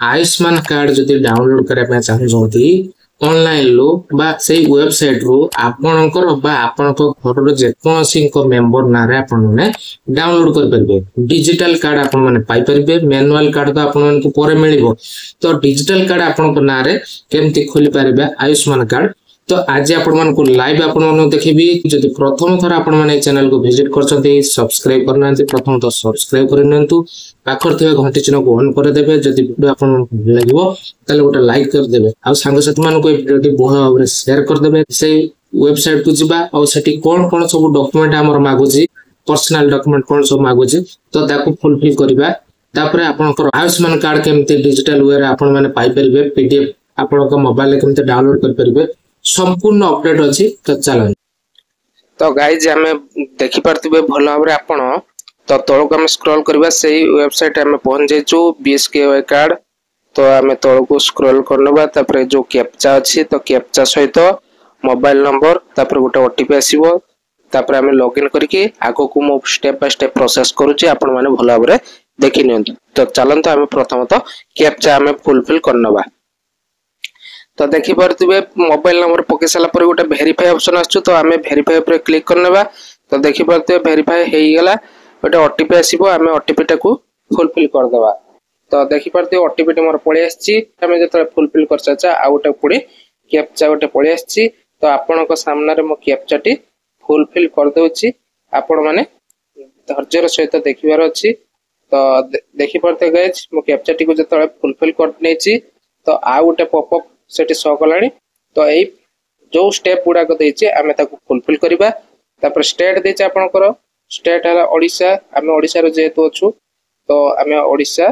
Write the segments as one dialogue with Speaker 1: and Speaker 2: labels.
Speaker 1: Ayushman card जदि download करने चाहते ऑनलाइन लो बा से वेबसाइट रो आपणकर बा आपणक घर जेकोसी मेंबर ना रे आपण माने डाउनलोड कर परबे। डिजिटल कार्ड आपण माने पाई परबे। मैनुअल कार्ड तो आपण माने परे मिलिबो। तो डिजिटल कार्ड आपणक ना रे केमती खोली परबे आयुष्मान कार्ड। तो आज आपण मन को लाइव आपण मन देखिबी। जदि प्रथम थर आपण माने चैनल को विजिट करछथि सब्सक्राइब करनांती प्रथम तो सब्सक्राइब करनंतु पाखर थे घंटी चिन्ह को ऑन कर देबे। जदि वीडियो आपण लागबो ताले गोटे लाइक कर देबे आ संग साथी मन को वीडियो टी बहुत भाबरे शेयर कर देबे। से वेबसाइट को जिबा और सेठी कोन कोन सब डॉक्यूमेंट हमर मागुची पर्सनल डॉक्यूमेंट कोन सब मागुची तो ताको फुलफिल करबा। तापरे आपनकर आयुष्मान कार्ड केमते डिजिटल वे रे आपण माने पाई परबे। पीडीएफ आपनकर मोबाइल केमते डाउनलोड कर परबे संपूर्ण अपडेट अछि। तो चलो तो गाइज हमें देखि परतिबे भलो हमरे आपण तो तळको हम स्क्रॉल करबा सेही वेबसाइट हमें पहुंच जाइछु बीएसकेवाई कार्ड। तो हमें तळको स्क्रॉल करनबा तापरे जो कैप्चा अछि तो कैप्चा सहित मोबाइल नंबर तापरे गोटे ओटीपी आसीबो। तापरे हमें लॉगिन करके आगो को मो स्टेप बाय स्टेप प्रोसेस करूची आपण माने भलो हमरे देखि नियंतु। तो चलंतु हमें प्रथमतः कैप्चा हमें फुलफिल करनबा। तो देखि परतिबे मोबाइल नंबर पके साला पर गोटे वेरीफाई ऑप्शन आछो। तो हमें वेरीफाई पर क्लिक करनबा। तो देखि परतिबे वेरीफाई हेई गेला गोटे ओटीपी आसीबो। हमें ओटीपी टाको फुलफिल कर देबा। तो देखि परतिबे ओटीपी मोर पळे आछि। हमें जतले फुलफिल कर चाचा आ गोटे पुडी कैप्चा गोटे पळे आछि। तो आपण को सामने रे मो कैप्चा टी फुलफिल कर देउछि। आपण माने धैर्यर सहित देखिबार अछि। तो देखि परते गाइस मो कैप्चा टी को जतले फुलफिल कर नेछि तो आ गोटे पॉपअप सेठी शो कलानी। तो एई जो स्टेप गुडा को देछि आमे ताको फुलफिल करबा। तापर स्टेट देछि आपनकर स्टेट हला ओडिसा। आमे ओडिसा रो जेतु अछु तो आमे ओडिसा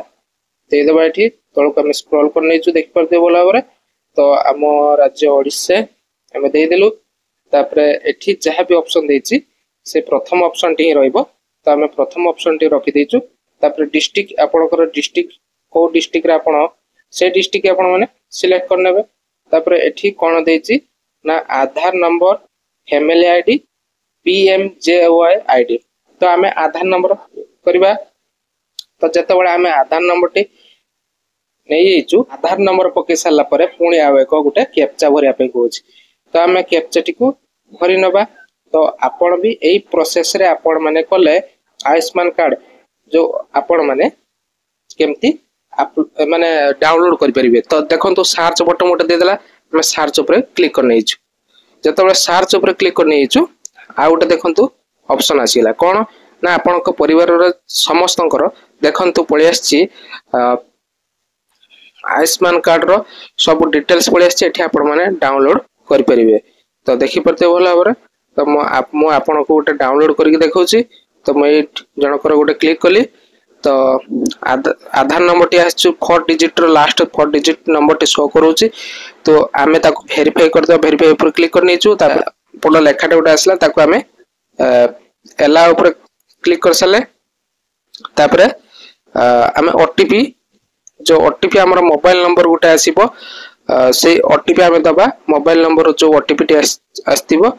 Speaker 1: दे देबा। एठी तळको आमे स्क्रॉल कर नेछु देखि परते बोला बरे। तो आम राज्य ओडिसा आमे दे देलु। तापर एठी जहा भी ऑप्शन देछि से प्रथम ऑप्शन टी रहइबो। तो आमे प्रथम ऑप्शन टी रखि देछु। तापर डिस्ट्रिक्ट आपनकर डिस्ट्रिक्ट को डिस्ट्रिक्ट रे आपण से डिस्ट्रिक्ट आपण माने सिलेक्ट करनेबे। तापर एठी कोन देछि ना Aadhaar number family ID PMJAY ID. तो हमें आधार नंबर करबा। तो जते बळे हमें आधार नंबर टी नै जेछु आधार नंबर पके साला परे पुणी आवे को गुटे कैप्चा भरिया पे कोछि। तो हमें कैप्चा टी को भरि नबा। तो आपण भी एई प्रोसेस रे आपण माने कोले आयुष्मान कार्ड जो आपण माने केमती आप माने डाउनलोड कर परिबे। तो देखंतु सर्च बटन मोटे दे देला। हम सर्च ऊपर क्लिक कर नेछु। जतबे सर्च ऊपर क्लिक कर नेछु आ उटे देखंतु ऑप्शन आसीला कोन ना आपन को परिवार रो समस्तंकर देखंतु पळे आछि आयुष्मान कार्ड रो सब डिटेल्स पळे आछि। एठी आपण माने डाउनलोड कर परिबे। तो देखि परते भला बरे। तो मो आपन को उटे डाउनलोड करके देखौछि। तो मैं जनकर उटे क्लिक कली। तो आधार नंबर टी आछु 4 डिजिट रो लास्ट 4 डिजिट नंबर टी शो करूची। तो आमे ताको वेरीफाई कर दो। वेरीफाई ऊपर क्लिक कर नेछु। तापर पडो लेखाटा उडा आसला ताको आमे एला ऊपर क्लिक कर सले। तापर आमे ओटीपी जो ओटीपी हमर मोबाइल नंबर गुटे आसीबो से ओटीपी आमे दबा। मोबाइल नंबर जो ओटीपी टी आस्तिबो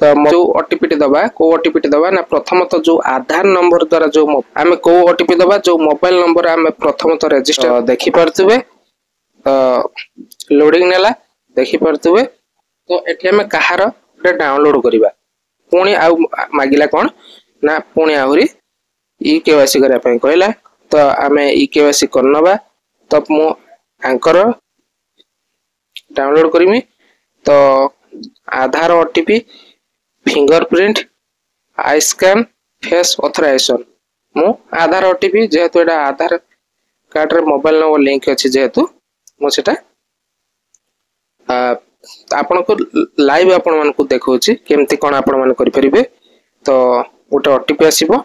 Speaker 1: तो जो ओटीपी टी दबा को ओटीपी टी दबा ना प्रथम तो जो आधार नंबर द्वारा जो आमे को ओटीपी दबा जो मोबाइल नंबर आमे प्रथम तो रजिस्टर देखि परतबे। लोडिंग नेला देखि परतबे। तो एठी हमें कहार डाउनलोड करिबा पुणी आ मागिला कोन ना पुणी आहुरी ई केवाईसी करिया पय कहला। तो आमे ई केवाईसी करनबा। तो मो एंकर डाउनलोड करिमी। तो Aadhaar OTP fingerprint eye scan face authorization मो आधार ओटीपी जेहेतु एटा आधार कार्ड रे मोबाइल नंबर लिंक अछि जेहेतु मो सेटा आपन को लाइव आपन मन को देखौछि केमती कोन आपन मन करि परिबे। तो गोटे ओटीपी आसीबो।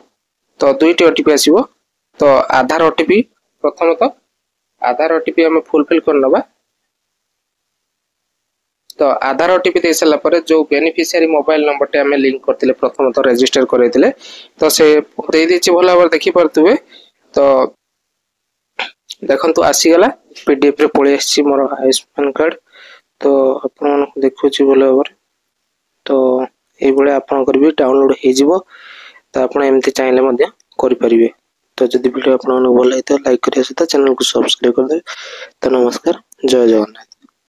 Speaker 1: तो दुईटी ओटीपी आसीबो। तो आधार ओटीपी प्रथम तो आधार ओटीपी हम फुलफिल करनबा। तो आधार ओटीपी दे सला परे जो बेनिफिशियरी मोबाइल नंबर टे हमें लिंक करथिले प्रथम तो रजिस्टर करैथिले तो से दे दिछि भला बार देखि परतबे। तो देखंतु आसी गला पीडीएफ रे पळे आछि मोर आयुष्मान कार्ड। तो आपन देखुछि भला बार। तो ए बळे आपन करबी डाउनलोड हे जिवो। तो आपन एमति चाहिले मध्ये करि परिबे।
Speaker 2: तो जदि वीडियो आपको भल लगी लाइक करिया सहित चैनल को सब्सक्राइब कर दे। तो नमस्कार, जय जगन्नाथ।